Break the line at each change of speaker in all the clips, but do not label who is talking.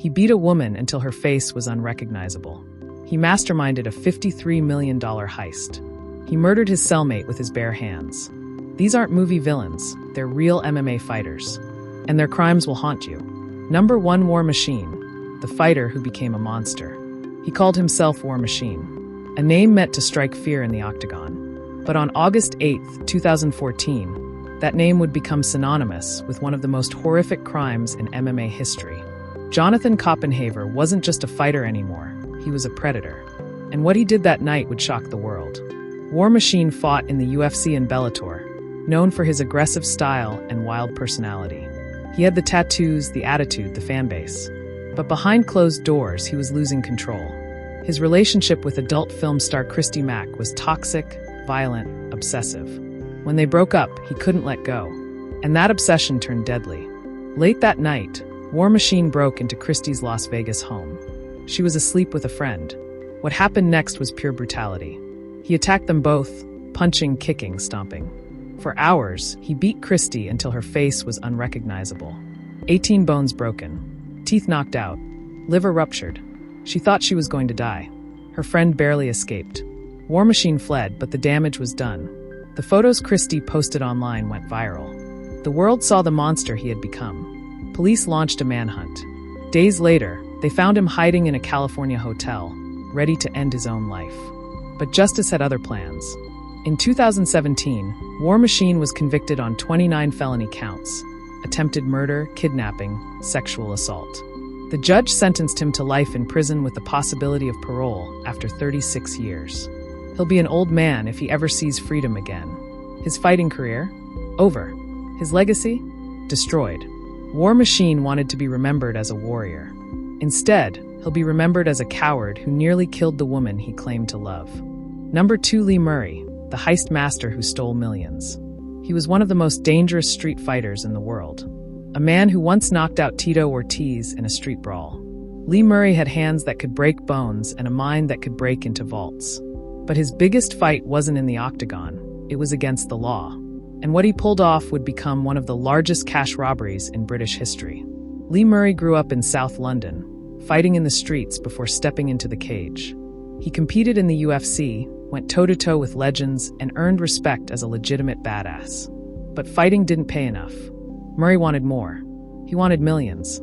He beat a woman until her face was unrecognizable. He masterminded a $53 million heist. He murdered his cellmate with his bare hands. These aren't movie villains, they're real MMA fighters. And their crimes will haunt you. Number 1, War Machine, the fighter who became a monster. He called himself War Machine, a name meant to strike fear in the octagon. But on August 8, 2014, that name would become synonymous with one of the most horrific crimes in MMA history. Jonathan Koppenhaver wasn't just a fighter anymore, he was a predator. And what he did that night would shock the world. War Machine fought in the UFC and Bellator, known for his aggressive style and wild personality. He had the tattoos, the attitude, the fan base. But behind closed doors, he was losing control. His relationship with adult film star Christy Mack was toxic, violent, obsessive. When they broke up, he couldn't let go. And that obsession turned deadly. Late that night, War Machine broke into Christy's Las Vegas home. She was asleep with a friend. What happened next was pure brutality. He attacked them both, punching, kicking, stomping. For hours, he beat Christy until her face was unrecognizable. 18 bones broken, teeth knocked out, liver ruptured. She thought she was going to die. Her friend barely escaped. War Machine fled, but the damage was done. The photos Christy posted online went viral. The world saw the monster he had become. Police launched a manhunt. Days later, they found him hiding in a California hotel, ready to end his own life. But justice had other plans. In 2017, War Machine was convicted on 29 felony counts: attempted murder, kidnapping, sexual assault. The judge sentenced him to life in prison with the possibility of parole after 36 years. He'll be an old man if he ever sees freedom again. His fighting career? Over. His legacy? Destroyed. War Machine wanted to be remembered as a warrior. Instead, he'll be remembered as a coward who nearly killed the woman he claimed to love. Number 2, Lee Murray, the heist master who stole millions. He was one of the most dangerous street fighters in the world. A man who once knocked out Tito Ortiz in a street brawl. Lee Murray had hands that could break bones and a mind that could break into vaults. But his biggest fight wasn't in the octagon, it was against the law. And what he pulled off would become one of the largest cash robberies in British history. Lee Murray grew up in South London, fighting in the streets before stepping into the cage. He competed in the UFC, went toe-to-toe with legends, and earned respect as a legitimate badass. But fighting didn't pay enough. Murray wanted more. He wanted millions.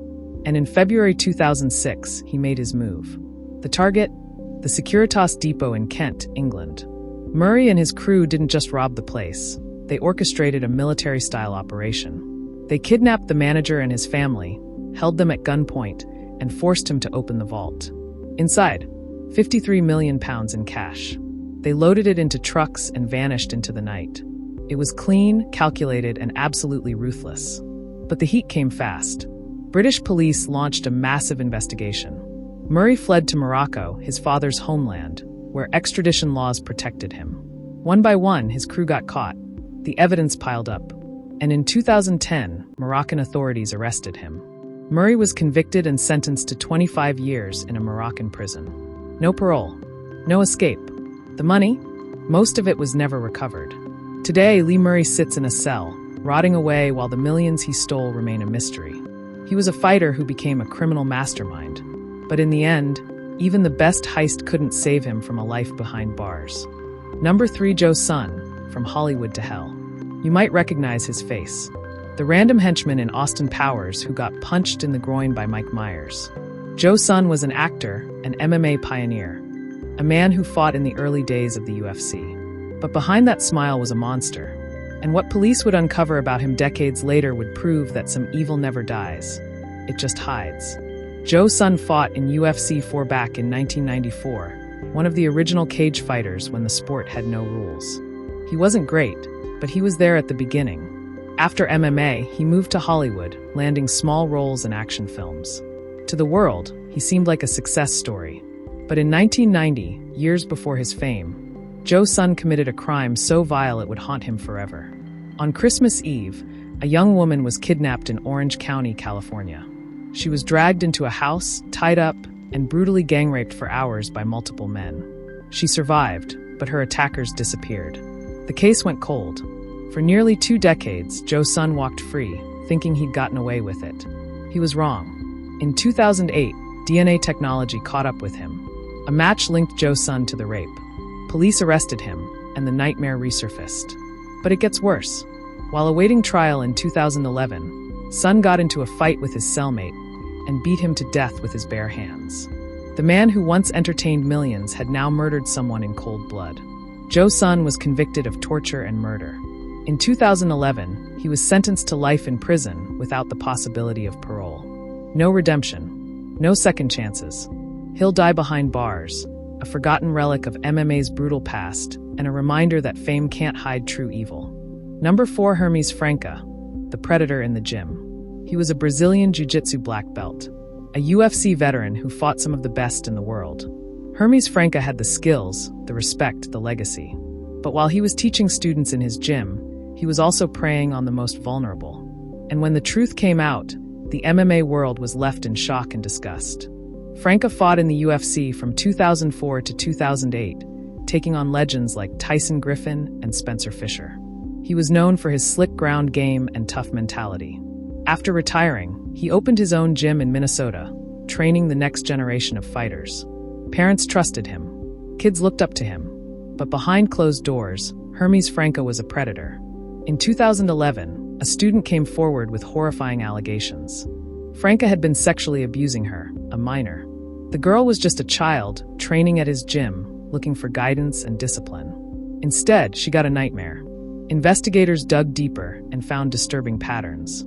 And in February 2006, he made his move. The target? The Securitas Depot in Kent, England. Murray and his crew didn't just rob the place. They orchestrated a military-style operation. They kidnapped the manager and his family, held them at gunpoint, and forced him to open the vault. Inside, £53 million in cash. They loaded it into trucks and vanished into the night. It was clean, calculated, and absolutely ruthless. But the heat came fast. British police launched a massive investigation. Murray fled to Morocco, his father's homeland, where extradition laws protected him. One by one, his crew got caught. The evidence piled up. And in 2010, Moroccan authorities arrested him. Murray was convicted and sentenced to 25 years in a Moroccan prison. No parole. No escape. The money? Most of it was never recovered. Today, Lee Murray sits in a cell, rotting away while the millions he stole remain a mystery. He was a fighter who became a criminal mastermind. But in the end, even the best heist couldn't save him from a life behind bars. Number 3, Joe Sun, from Hollywood to Hell. You might recognize his face. The random henchman in Austin Powers who got punched in the groin by Mike Myers. Joe Sun was an actor, an MMA pioneer, a man who fought in the early days of the UFC. But behind that smile was a monster. And what police would uncover about him decades later would prove that some evil never dies. It just hides. Joe Sun fought in UFC 4 back in 1994, one of the original cage fighters when the sport had no rules. He wasn't great, but he was there at the beginning. After MMA, he moved to Hollywood, landing small roles in action films. To the world, he seemed like a success story. But in 1990, years before his fame, Joe Sun committed a crime so vile it would haunt him forever. On Christmas Eve, a young woman was kidnapped in Orange County, California. She was dragged into a house, tied up, and brutally gang-raped for hours by multiple men. She survived, but her attackers disappeared. The case went cold. For nearly 2 decades, Joe Sun walked free, thinking he'd gotten away with it. He was wrong. In 2008, DNA technology caught up with him. A match linked Joe's son to the rape. Police arrested him, and the nightmare resurfaced. But it gets worse. While awaiting trial in 2011, Son got into a fight with his cellmate and beat him to death with his bare hands. The man who once entertained millions had now murdered someone in cold blood. Joe's son was convicted of torture and murder. In 2011, he was sentenced to life in prison without the possibility of parole. No redemption, no second chances. He'll die behind bars, a forgotten relic of MMA's brutal past, and a reminder that fame can't hide true evil. Number 4, Hermes França, the predator in the gym. He was a Brazilian jiu-jitsu black belt, a UFC veteran who fought some of the best in the world. Hermes França had the skills, the respect, the legacy. But while he was teaching students in his gym, he was also preying on the most vulnerable. And when the truth came out, the MMA world was left in shock and disgust. França fought in the UFC from 2004 to 2008, taking on legends like Tyson Griffin and Spencer Fisher. He was known for his slick ground game and tough mentality. After retiring, he opened his own gym in Minnesota, training the next generation of fighters. Parents trusted him. Kids looked up to him. But behind closed doors, Hermes França was a predator. In 2011, a student came forward with horrifying allegations. França had been sexually abusing her, a minor. The girl was just a child, training at his gym, looking for guidance and discipline. Instead, she got a nightmare. Investigators dug deeper and found disturbing patterns.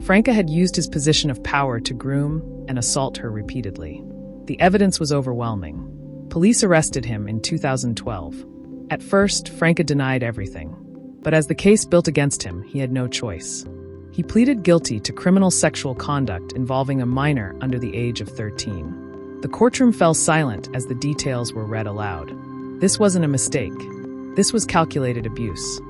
França had used his position of power to groom and assault her repeatedly. The evidence was overwhelming. Police arrested him in 2012. At first, França denied everything. But as the case built against him, he had no choice. He pleaded guilty to criminal sexual conduct involving a minor under the age of 13. The courtroom fell silent as the details were read aloud. This wasn't a mistake. This was calculated abuse.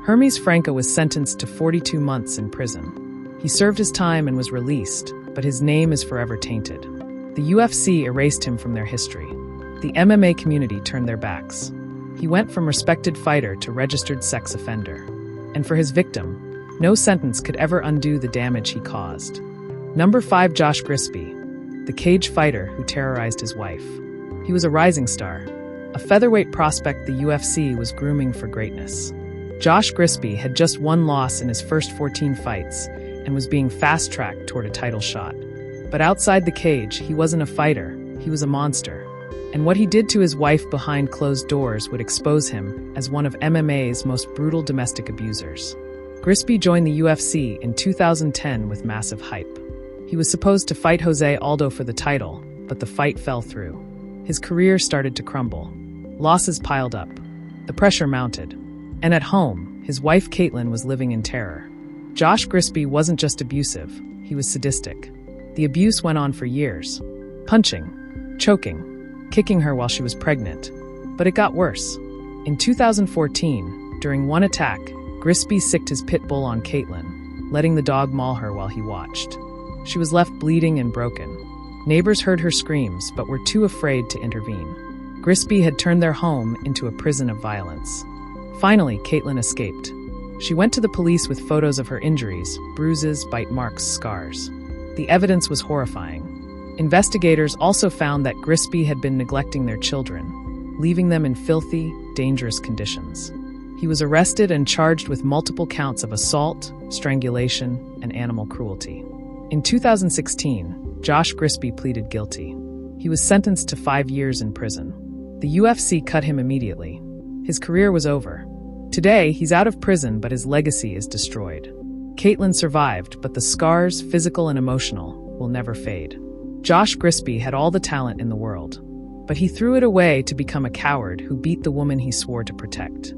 Hermes França was sentenced to 42 months in prison. He served his time and was released, but his name is forever tainted. The UFC erased him from their history. The MMA community turned their backs. He went from respected fighter to registered sex offender. And for his victim, no sentence could ever undo the damage he caused. Number 5, Josh Grispi, the cage fighter who terrorized his wife. He was a rising star, a featherweight prospect the UFC was grooming for greatness. Josh Grispi had just one loss in his first 14 fights and was being fast-tracked toward a title shot. But outside the cage, he wasn't a fighter, he was a monster. And what he did to his wife behind closed doors would expose him as one of MMA's most brutal domestic abusers. Grispi joined the UFC in 2010 with massive hype. He was supposed to fight Jose Aldo for the title, but the fight fell through. His career started to crumble. Losses piled up. The pressure mounted. And at home, his wife Caitlin was living in terror. Josh Grispi wasn't just abusive, he was sadistic. The abuse went on for years. Punching, choking, kicking her while she was pregnant. But it got worse. In 2014, during one attack, Grispi sicked his pit bull on Caitlin, letting the dog maul her while he watched. She was left bleeding and broken. Neighbors heard her screams but were too afraid to intervene. Grispi had turned their home into a prison of violence. Finally, Caitlin escaped. She went to the police with photos of her injuries, bruises, bite marks, scars. The evidence was horrifying. Investigators also found that Grispi had been neglecting their children, leaving them in filthy, dangerous conditions. He was arrested and charged with multiple counts of assault, strangulation, and animal cruelty. In 2016, Josh Grispi pleaded guilty. He was sentenced to 5 years in prison. The UFC cut him immediately. His career was over. Today, he's out of prison, but his legacy is destroyed. Caitlin survived, but the scars, physical and emotional, will never fade. Josh Grispi had all the talent in the world, but he threw it away to become a coward who beat the woman he swore to protect.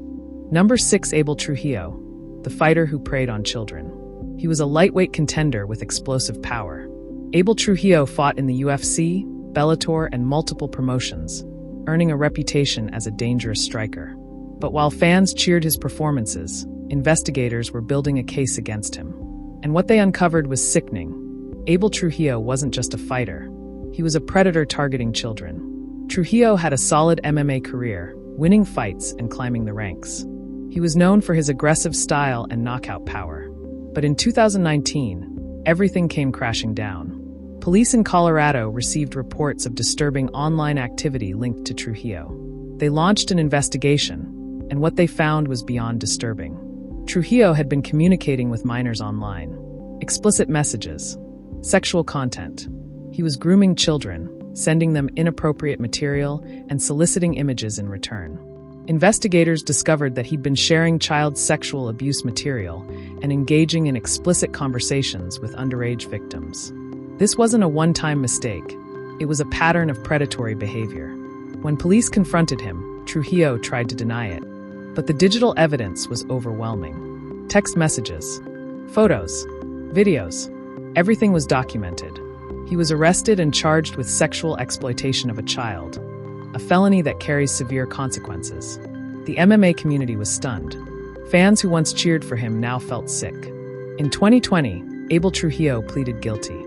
Number 6, Abel Trujillo, the fighter who preyed on children. He was a lightweight contender with explosive power. Abel Trujillo fought in the UFC, Bellator, and multiple promotions, earning a reputation as a dangerous striker. But while fans cheered his performances, investigators were building a case against him. And what they uncovered was sickening. Abel Trujillo wasn't just a fighter. He was a predator targeting children. Trujillo had a solid MMA career, winning fights and climbing the ranks. He was known for his aggressive style and knockout power. But in 2019, everything came crashing down. Police in Colorado received reports of disturbing online activity linked to Trujillo. They launched an investigation, and what they found was beyond disturbing. Trujillo had been communicating with minors online. Explicit messages, sexual content. He was grooming children, sending them inappropriate material, and soliciting images in return. Investigators discovered that he'd been sharing child sexual abuse material and engaging in explicit conversations with underage victims. This wasn't a one-time mistake. It was a pattern of predatory behavior. When police confronted him, Trujillo tried to deny it. But the digital evidence was overwhelming. Text messages, photos, videos. Everything was documented. He was arrested and charged with sexual exploitation of a child, a felony that carries severe consequences. The MMA community was stunned. Fans who once cheered for him now felt sick. In 2020, Abel Trujillo pleaded guilty.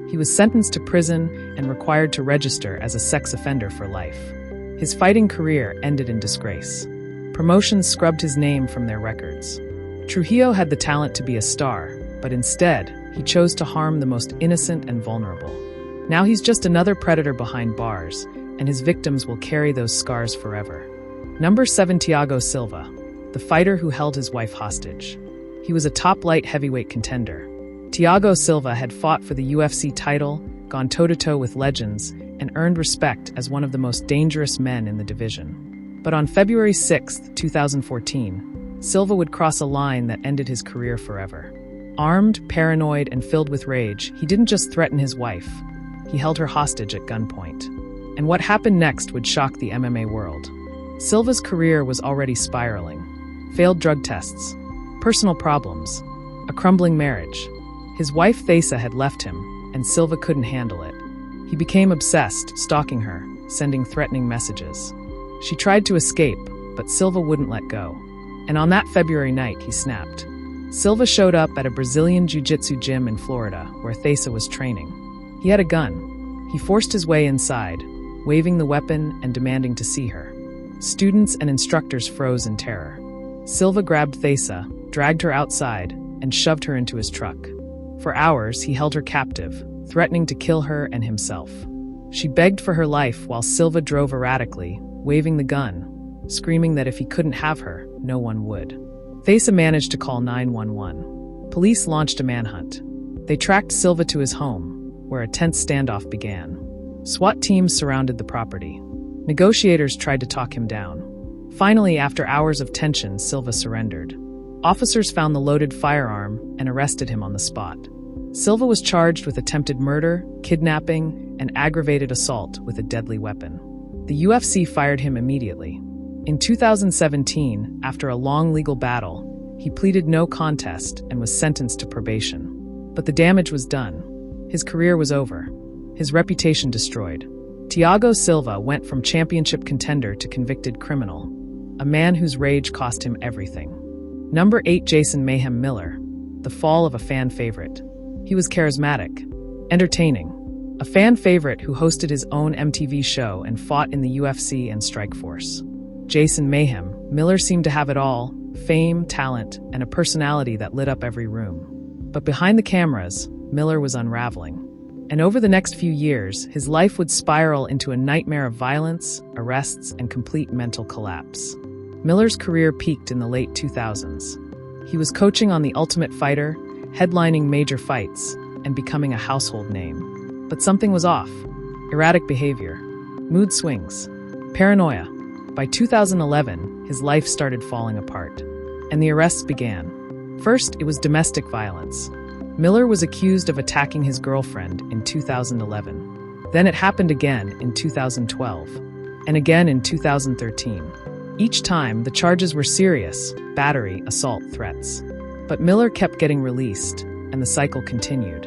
He was sentenced to prison and required to register as a sex offender for life. His fighting career ended in disgrace. Promotions scrubbed his name from their records. Trujillo had the talent to be a star, but instead, he chose to harm the most innocent and vulnerable. Now he's just another predator behind bars, and his victims will carry those scars forever. Number 7, Thiago Silva, the fighter who held his wife hostage. He was a top light heavyweight contender. Thiago Silva had fought for the UFC title, gone toe-to-toe with legends, and earned respect as one of the most dangerous men in the division. But on February 6, 2014, Silva would cross a line that ended his career forever. Armed, paranoid, and filled with rage, he didn't just threaten his wife. He held her hostage at gunpoint. And what happened next would shock the MMA world. Silva's career was already spiraling. Failed drug tests, personal problems, a crumbling marriage. His wife Thesa had left him, and Silva couldn't handle it. He became obsessed, stalking her, sending threatening messages. She tried to escape, but Silva wouldn't let go. And on that February night, he snapped. Silva showed up at a Brazilian jiu-jitsu gym in Florida, where Thesa was training. He had a gun. He forced his way inside, waving the weapon and demanding to see her. Students and instructors froze in terror. Silva grabbed Thesa, dragged her outside, and shoved her into his truck. For hours, he held her captive, threatening to kill her and himself. She begged for her life while Silva drove erratically, waving the gun, screaming that if he couldn't have her, no one would. Thesa managed to call 911. Police launched a manhunt. They tracked Silva to his home, where a tense standoff began. SWAT teams surrounded the property. Negotiators tried to talk him down. Finally, after hours of tension, Silva surrendered. Officers found the loaded firearm and arrested him on the spot. Silva was charged with attempted murder, kidnapping, and aggravated assault with a deadly weapon. The UFC fired him immediately. In 2017, after a long legal battle, he pleaded no contest and was sentenced to probation. But the damage was done. His career was over. His reputation destroyed. Thiago Silva went from championship contender to convicted criminal, a man whose rage cost him everything. Number 8, Jason Mayhem Miller, the fall of a fan favorite. He was charismatic, entertaining, a fan favorite who hosted his own MTV show and fought in the UFC and Strikeforce. Jason Mayhem Miller seemed to have it all: fame, talent, and a personality that lit up every room. But behind the cameras, Miller was unraveling. And over the next few years, his life would spiral into a nightmare of violence, arrests, and complete mental collapse. Miller's career peaked in the late 2000s. He was coaching on The Ultimate Fighter, headlining major fights, and becoming a household name. But something was off. Erratic behavior, mood swings, paranoia. By 2011, his life started falling apart, and the arrests began. First, it was domestic violence. Miller was accused of attacking his girlfriend in 2011. Then it happened again in 2012, and again in 2013. Each time, the charges were serious: battery, assault, threats. But Miller kept getting released, and the cycle continued.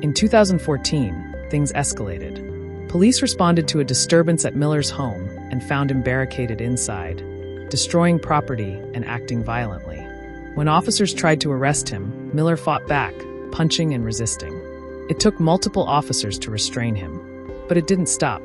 In 2014, things escalated. Police responded to a disturbance at Miller's home and found him barricaded inside, destroying property and acting violently. When officers tried to arrest him, Miller fought back, punching and resisting. It took multiple officers to restrain him, but it didn't stop.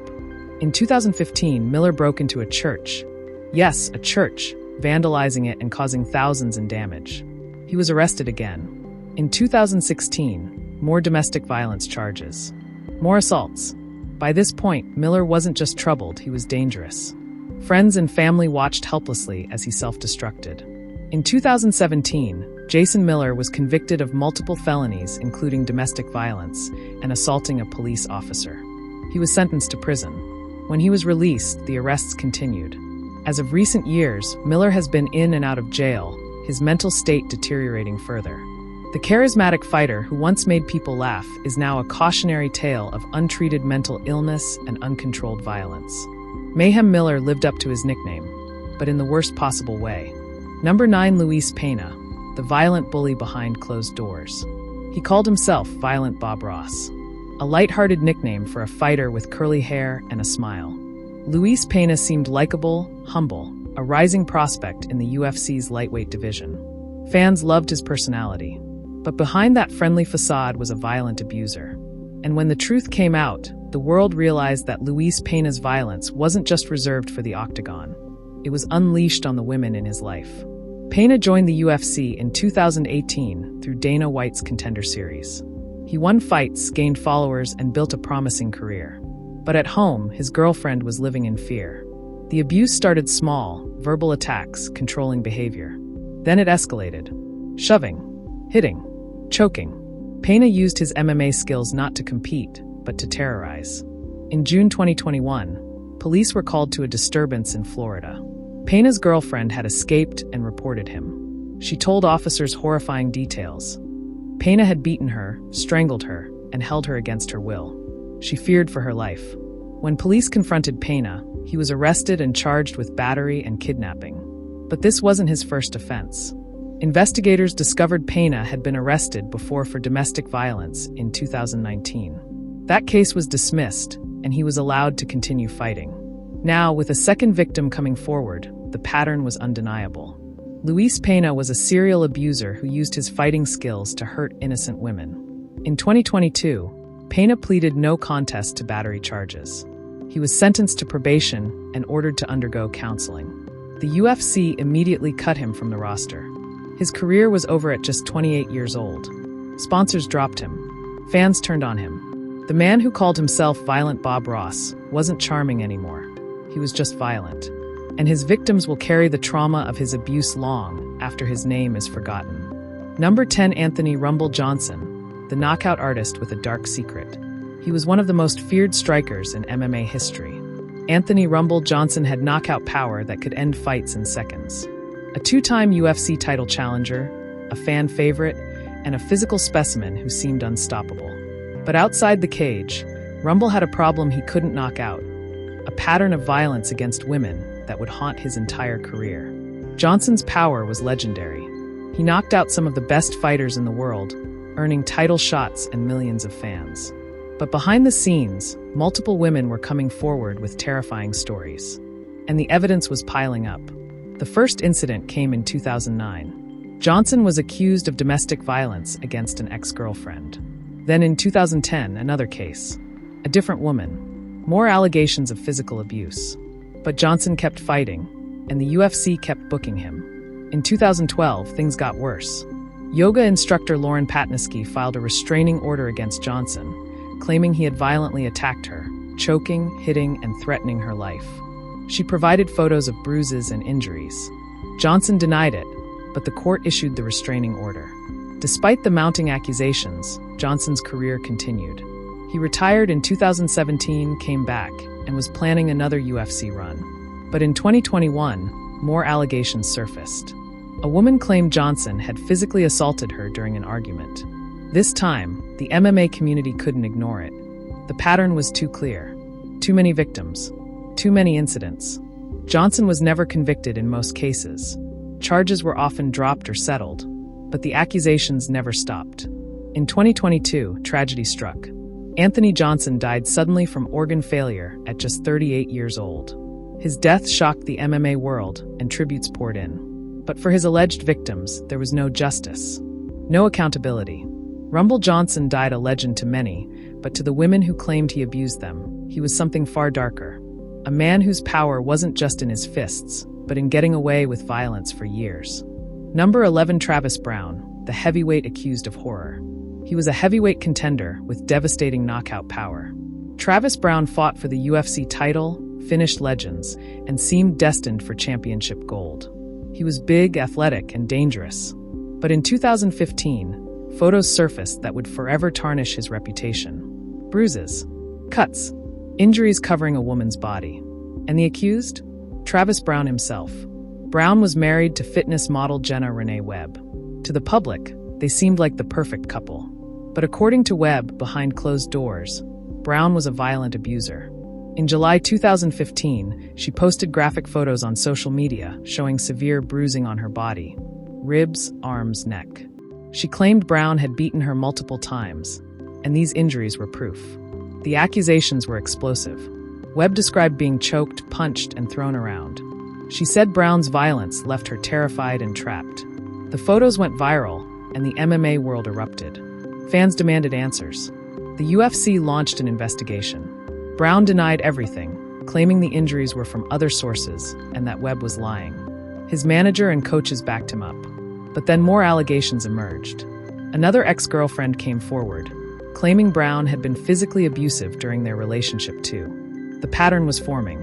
In 2015, Miller broke into a church. Yes, a church, vandalizing it and causing thousands in damage. He was arrested again. In 2016, more domestic violence charges. More assaults. By this point, Miller wasn't just troubled, he was dangerous. Friends and family watched helplessly as he self-destructed. In 2017, Jason Miller was convicted of multiple felonies, including domestic violence and assaulting a police officer. He was sentenced to prison. When he was released, the arrests continued. As of recent years, Miller has been in and out of jail, his mental state deteriorating further. The charismatic fighter who once made people laugh is now a cautionary tale of untreated mental illness and uncontrolled violence. Mayhem Miller lived up to his nickname, but in the worst possible way. Number 9, Luis Peña, the violent bully behind closed doors. He called himself Violent Bob Ross, a light-hearted nickname for a fighter with curly hair and a smile. Luis Peña seemed likable, humble, a rising prospect in the UFC's lightweight division. Fans loved his personality, but behind that friendly facade was a violent abuser. And when the truth came out, the world realized that Luis Peña's violence wasn't just reserved for the octagon. It was unleashed on the women in his life. Peña joined the UFC in 2018 through Dana White's Contender Series. He won fights, gained followers, and built a promising career. But at home, his girlfriend was living in fear. The abuse started small, verbal attacks, controlling behavior. Then it escalated. Shoving, hitting, choking. Peña used his MMA skills not to compete, but to terrorize. In June 2021, police were called to a disturbance in Florida. Peña's girlfriend had escaped and reported him. She told officers horrifying details. Peña had beaten her, strangled her, and held her against her will. She feared for her life. When police confronted Peña, he was arrested and charged with battery and kidnapping. But this wasn't his first offense. Investigators discovered Peña had been arrested before for domestic violence in 2019. That case was dismissed, and he was allowed to continue fighting. Now, with a second victim coming forward, the pattern was undeniable. Luis Peña was a serial abuser who used his fighting skills to hurt innocent women. In 2022, Peña pleaded no contest to battery charges. He was sentenced to probation and ordered to undergo counseling. The UFC immediately cut him from the roster. His career was over at just 28 years old. Sponsors dropped him. Fans turned on him. The man who called himself Violent Bob Ross wasn't charming anymore. He was just violent. And his victims will carry the trauma of his abuse long after his name is forgotten. Number 10, Anthony "Rumble" Johnson, the knockout artist with a dark secret. He was one of the most feared strikers in MMA history. Anthony "Rumble" Johnson had knockout power that could end fights in seconds. A two-time UFC title challenger, a fan favorite, and a physical specimen who seemed unstoppable. But outside the cage, Rumble had a problem he couldn't knock out. A pattern of violence against women that would haunt his entire career. Johnson's power was legendary. He knocked out some of the best fighters in the world, earning title shots and millions of fans. But behind the scenes, multiple women were coming forward with terrifying stories. And the evidence was piling up. The first incident came in 2009. Johnson was accused of domestic violence against an ex-girlfriend. Then in 2010, another case. A different woman. More allegations of physical abuse. But Johnson kept fighting, and the UFC kept booking him. In 2012, things got worse. Yoga instructor Lauren Patnisky filed a restraining order against Johnson, claiming he had violently attacked her, choking, hitting, and threatening her life. She provided photos of bruises and injuries. Johnson denied it, but the court issued the restraining order. Despite the mounting accusations, Johnson's career continued. He retired in 2017, came back, and was planning another UFC run. But in 2021, more allegations surfaced. A woman claimed Johnson had physically assaulted her during an argument. This time, the MMA community couldn't ignore it. The pattern was too clear. Too many victims. Too many incidents. Johnson was never convicted in most cases. Charges were often dropped or settled, but the accusations never stopped. In 2022, tragedy struck. Anthony Johnson died suddenly from organ failure at just 38 years old. His death shocked the MMA world, and tributes poured in. But for his alleged victims, there was no justice. No accountability. Rumble Johnson died a legend to many, but to the women who claimed he abused them, he was something far darker. A man whose power wasn't just in his fists, but in getting away with violence for years. Number 11, Travis Browne, the heavyweight accused of horror. He was a heavyweight contender with devastating knockout power. Travis Browne fought for the UFC title, finished legends, and seemed destined for championship gold. He was big, athletic, and dangerous. But in 2015, photos surfaced that would forever tarnish his reputation. Bruises, cuts, injuries covering a woman's body. And the accused? Travis Browne himself. Browne was married to fitness model Jenna Renee Webb. To the public, they seemed like the perfect couple. But according to Webb, behind closed doors, Browne was a violent abuser. In July 2015, she posted graphic photos on social media showing severe bruising on her body, ribs, arms, neck. She claimed Browne had beaten her multiple times, and these injuries were proof. The accusations were explosive. Webb described being choked, punched, and thrown around. She said Browne's violence left her terrified and trapped. The photos went viral, and the MMA world erupted. Fans demanded answers. The UFC launched an investigation. Browne denied everything, claiming the injuries were from other sources and that Webb was lying. His manager and coaches backed him up. But then more allegations emerged. Another ex-girlfriend came forward, claiming Browne had been physically abusive during their relationship too. The pattern was forming.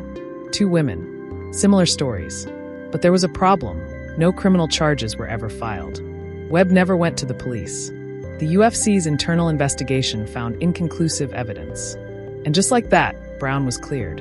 2 women. Similar stories. But there was a problem. No criminal charges were ever filed. Webb never went to the police. The UFC's internal investigation found inconclusive evidence. And just like that, Browne was cleared.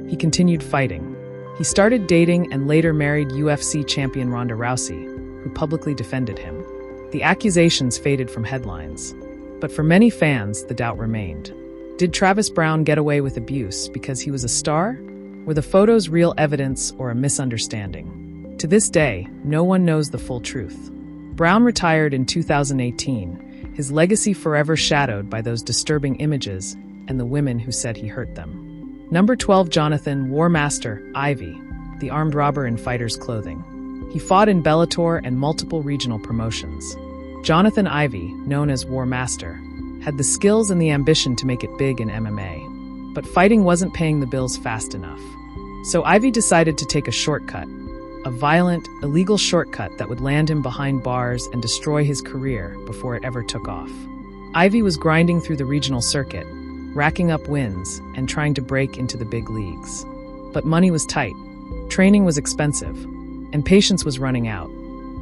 He continued fighting. He started dating and later married UFC champion Ronda Rousey, who publicly defended him. The accusations faded from headlines. But for many fans, the doubt remained. Did Travis Browne get away with abuse because he was a star? Were the photos real evidence or a misunderstanding? To this day, no one knows the full truth. Browne retired in 2018, his legacy forever shadowed by those disturbing images and the women who said he hurt them. Number 12 Jonathan War Master Ivey, the armed robber in fighter's clothing. He fought in Bellator and multiple regional promotions. Jonathan Ivey, known as War Master, had the skills and the ambition to make it big in MMA. But fighting wasn't paying the bills fast enough. So Ivey decided to take a shortcut, a violent, illegal shortcut that would land him behind bars and destroy his career before it ever took off. Ivey was grinding through the regional circuit, racking up wins and trying to break into the big leagues. But money was tight, training was expensive, and patience was running out.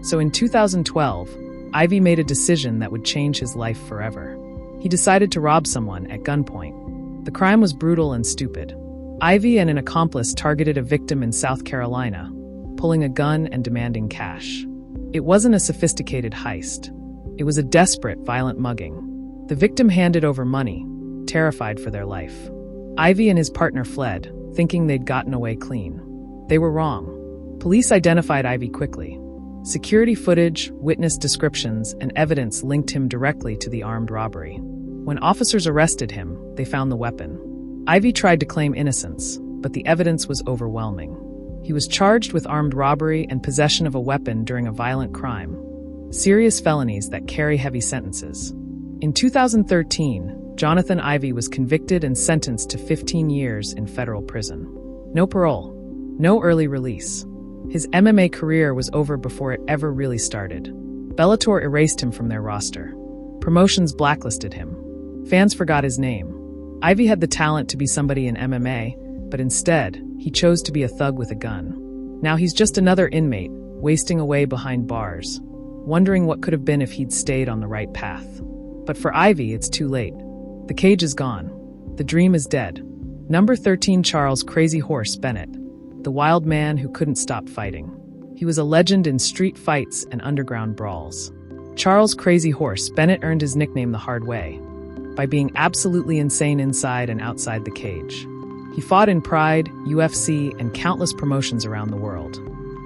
So in 2012, Ivey made a decision that would change his life forever. He decided to rob someone at gunpoint. The crime was brutal and stupid. Ivey and an accomplice targeted a victim in South Carolina, pulling a gun and demanding cash. It wasn't a sophisticated heist. It was a desperate, violent mugging. The victim handed over money, terrified for their life. Ivey and his partner fled, thinking they'd gotten away clean. They were wrong. Police identified Ivey quickly. Security footage, witness descriptions, and evidence linked him directly to the armed robbery. When officers arrested him, they found the weapon. Ivey tried to claim innocence, but the evidence was overwhelming. He was charged with armed robbery and possession of a weapon during a violent crime, serious felonies that carry heavy sentences. In 2013, Jonathan Ivey was convicted and sentenced to 15 years in federal prison. No parole, no early release. His MMA career was over before it ever really started. Bellator erased him from their roster. Promotions blacklisted him. Fans forgot his name. Ivey had the talent to be somebody in MMA, but instead, he chose to be a thug with a gun. Now he's just another inmate, wasting away behind bars, wondering what could have been if he'd stayed on the right path. But for Ivey, it's too late. The cage is gone. The dream is dead. Number 13 Charles Crazy Horse Bennett, the wild man who couldn't stop fighting. He was a legend in street fights and underground brawls. Charles Crazy Horse Bennett earned his nickname the hard way, by being absolutely insane inside and outside the cage. He fought in Pride, UFC, and countless promotions around the world.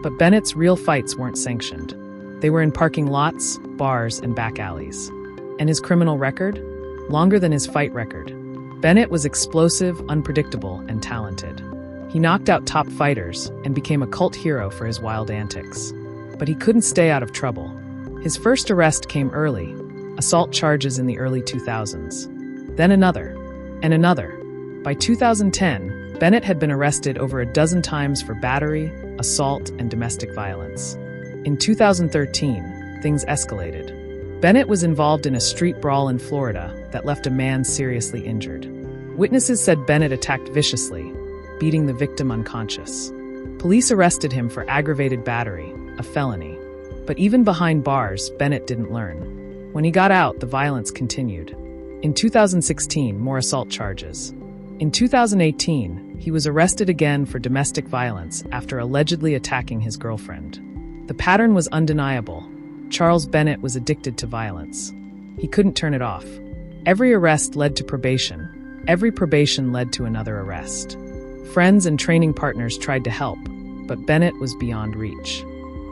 But Bennett's real fights weren't sanctioned. They were in parking lots, bars, and back alleys. And his criminal record? Longer than his fight record. Bennett was explosive, unpredictable, and talented. He knocked out top fighters and became a cult hero for his wild antics. But he couldn't stay out of trouble. His first arrest came early, assault charges in the early 2000s. Then another, and another. By 2010, Bennett had been arrested over a dozen times for battery, assault, and domestic violence. In 2013, things escalated. Bennett was involved in a street brawl in Florida that left a man seriously injured. Witnesses said Bennett attacked viciously, beating the victim unconscious. Police arrested him for aggravated battery, a felony. But even behind bars, Bennett didn't learn. When he got out, the violence continued. In 2016, more assault charges. In 2018, he was arrested again for domestic violence after allegedly attacking his girlfriend. The pattern was undeniable. Charles Bennett was addicted to violence. He couldn't turn it off. Every arrest led to probation. Every probation led to another arrest. Friends and training partners tried to help, but Bennett was beyond reach.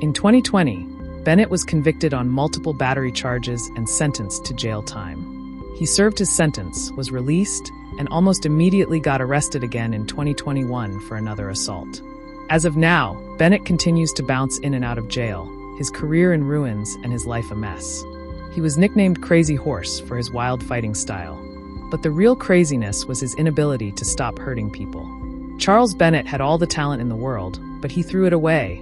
In 2020, Bennett was convicted on multiple battery charges and sentenced to jail time. He served his sentence, was released, and almost immediately got arrested again in 2021 for another assault. As of now, Bennett continues to bounce in and out of jail, his career in ruins and his life a mess. He was nicknamed Krazy Horse for his wild fighting style. But the real craziness was his inability to stop hurting people. Charles Bennett had all the talent in the world, but he threw it away.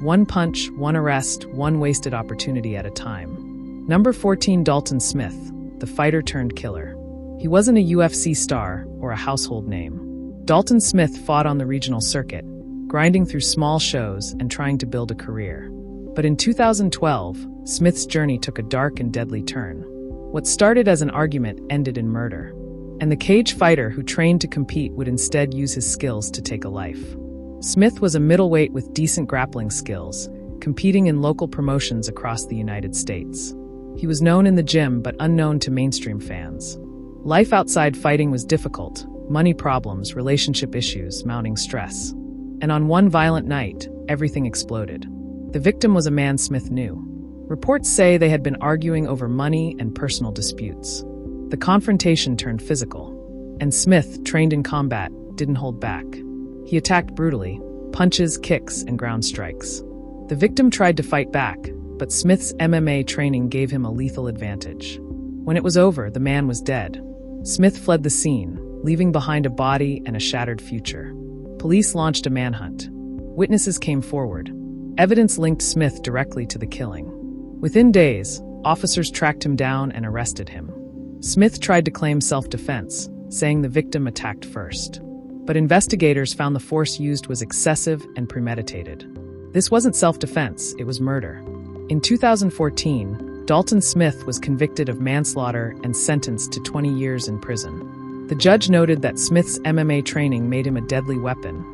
One punch, one arrest, one wasted opportunity at a time. Number 14, Dalton Smith, the fighter turned killer. He wasn't a UFC star or a household name. Dalton Smith fought on the regional circuit, grinding through small shows and trying to build a career. But in 2012, Smith's journey took a dark and deadly turn. What started as an argument ended in murder. And the cage fighter who trained to compete would instead use his skills to take a life. Smith was a middleweight with decent grappling skills, competing in local promotions across the United States. He was known in the gym but unknown to mainstream fans. Life outside fighting was difficult, money problems, relationship issues, mounting stress. And on one violent night, everything exploded. The victim was a man Smith knew. Reports say they had been arguing over money and personal disputes. The confrontation turned physical, and Smith, trained in combat, didn't hold back. He attacked brutally, punches, kicks, and ground strikes. The victim tried to fight back, but Smith's MMA training gave him a lethal advantage. When it was over, the man was dead. Smith fled the scene, leaving behind a body and a shattered future. Police launched a manhunt. Witnesses came forward. Evidence linked Smith directly to the killing. Within days, officers tracked him down and arrested him. Smith tried to claim self-defense, saying the victim attacked first. But investigators found the force used was excessive and premeditated. This wasn't self-defense, it was murder. In 2014, Dalton Smith was convicted of manslaughter and sentenced to 20 years in prison. The judge noted that Smith's MMA training made him a deadly weapon,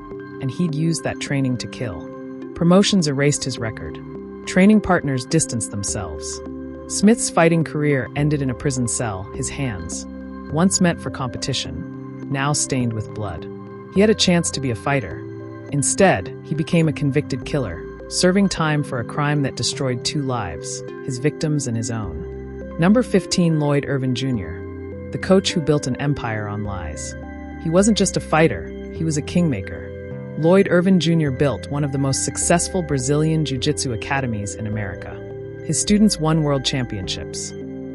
and he'd used that training to kill. Promotions erased his record. Training partners distanced themselves. Smith's fighting career ended in a prison cell, his hands, once meant for competition, now stained with blood. He had a chance to be a fighter. Instead, he became a convicted killer, serving time for a crime that destroyed 2 lives, his victims and his own. Number 15, Lloyd Irvin Jr., the coach who built an empire on lies. He wasn't just a fighter, he was a kingmaker. Lloyd Irvin Jr. built one of the most successful Brazilian jiu-jitsu academies in America. His students won world championships.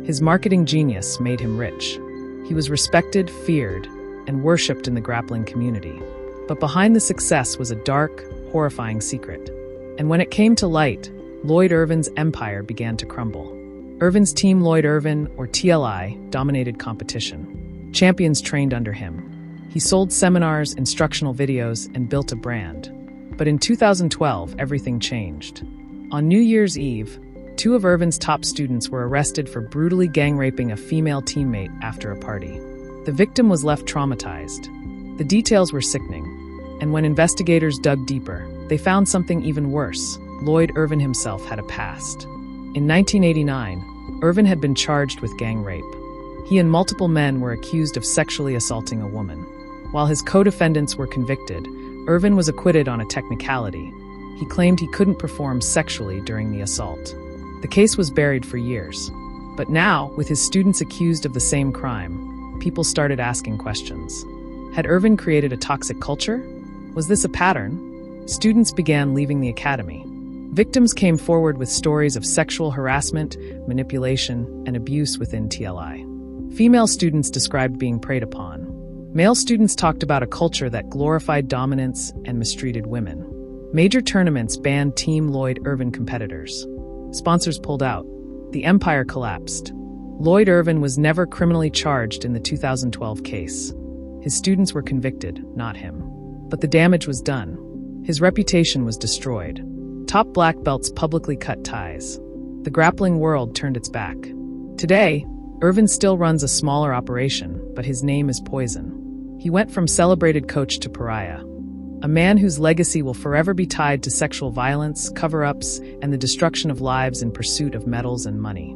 His marketing genius made him rich. He was respected, feared, and worshipped in the grappling community. But behind the success was a dark, horrifying secret. And when it came to light, Lloyd Irvin's empire began to crumble. Irvin's team, Lloyd Irvin, or TLI, dominated competition. Champions trained under him. He sold seminars, instructional videos, and built a brand. But in 2012, everything changed. On New Year's Eve, 2 of Irvin's top students were arrested for brutally gang-raping a female teammate after a party. The victim was left traumatized. The details were sickening. And when investigators dug deeper, they found something even worse. Lloyd Irvin himself had a past. In 1989, Irvin had been charged with gang rape. He and multiple men were accused of sexually assaulting a woman. While his co-defendants were convicted, Irvin was acquitted on a technicality. He claimed he couldn't perform sexually during the assault. The case was buried for years. But now, with his students accused of the same crime, people started asking questions. Had Irvin created a toxic culture? Was this a pattern? Students began leaving the academy. Victims came forward with stories of sexual harassment, manipulation, and abuse within TLI. Female students described being preyed upon. Male students talked about a culture that glorified dominance and mistreated women. Major tournaments banned Team Lloyd Irvin competitors. Sponsors pulled out. The empire collapsed. Lloyd Irvin was never criminally charged in the 2012 case. His students were convicted, not him. But the damage was done. His reputation was destroyed. Top black belts publicly cut ties. The grappling world turned its back. Today, Irvin still runs a smaller operation, but his name is poison. He went from celebrated coach to pariah. A man whose legacy will forever be tied to sexual violence, cover-ups, and the destruction of lives in pursuit of medals and money.